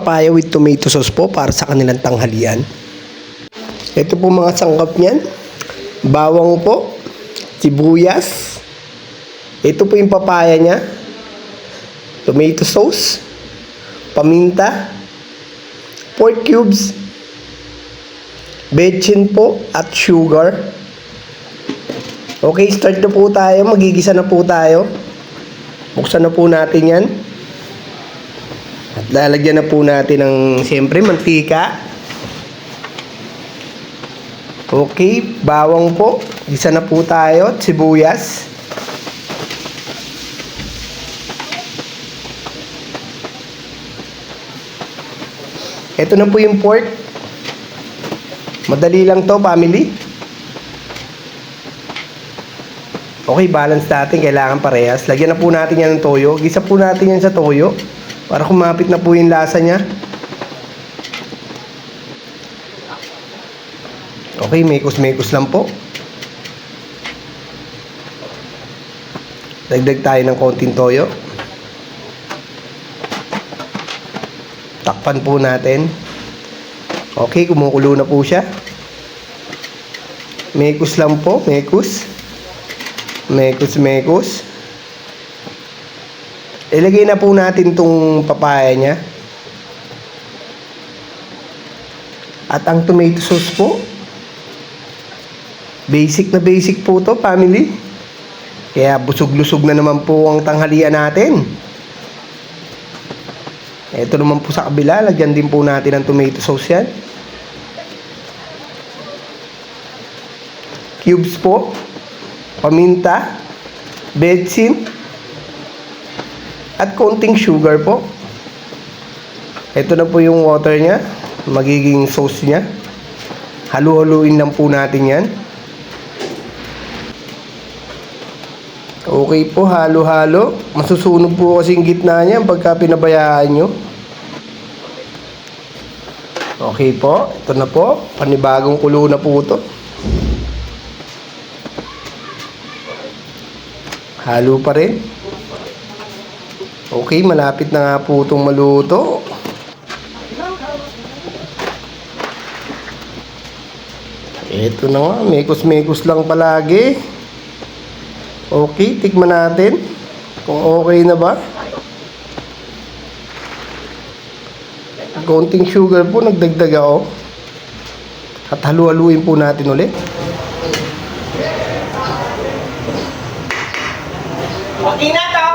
papaya with tomato sauce po para sa kanilang tanghalian. Ito po mga sangkap niyan. Bawang po, sibuyas. Ito po yung papaya niya. Tomato sauce, paminta, pork cubes, bechin po at sugar. Okay, start na po tayo. Magigisa na po tayo. Buksan na po natin yan. At lalagyan na po natin ng siyempre mantika. Okay, bawang po. Gisa na po tayo at sibuyas. Ito na po yung pork. Madali lang to, family. Okay, balance natin. Kailangan parehas. Lagyan na po natin yan ng toyo. Gisa po natin yan sa toyo para kumapit na po yung lasa niya. Okay, mekos-mekos lang po. Dagdag tayo ng konting toyo. Takpan po natin. Okay, kumukulo na po siya. Mekos lang po, mekos. Mekos. Ilagay na po natin tong papaya niya. At ang tomato sauce po. Basic na basic po to, family. Kaya busog-lusog na naman po ang tanghalian natin. Ito naman po sa kabila, lagyan din po natin ng tomato sauce yan. Cubes po, paminta, bechin, at konting sugar po. Ito na po yung water niya, magiging sauce niya. Halu-haluin lang po natin yan. Okay po, halo-halo. Masusunog po kasi yung gitna niya pagka pinabayaan nyo. Okay po, ito na po. Panibagong kulo na po ito. Halo pa rin. Okay, malapit na nga po itong maluto. Ito na nga, mekos-mekos lang palagi. Okay, tikman natin kung okay na ba. Konting sugar po, nagdagdag ako. At halu-haluin po natin ulit. Okay na to!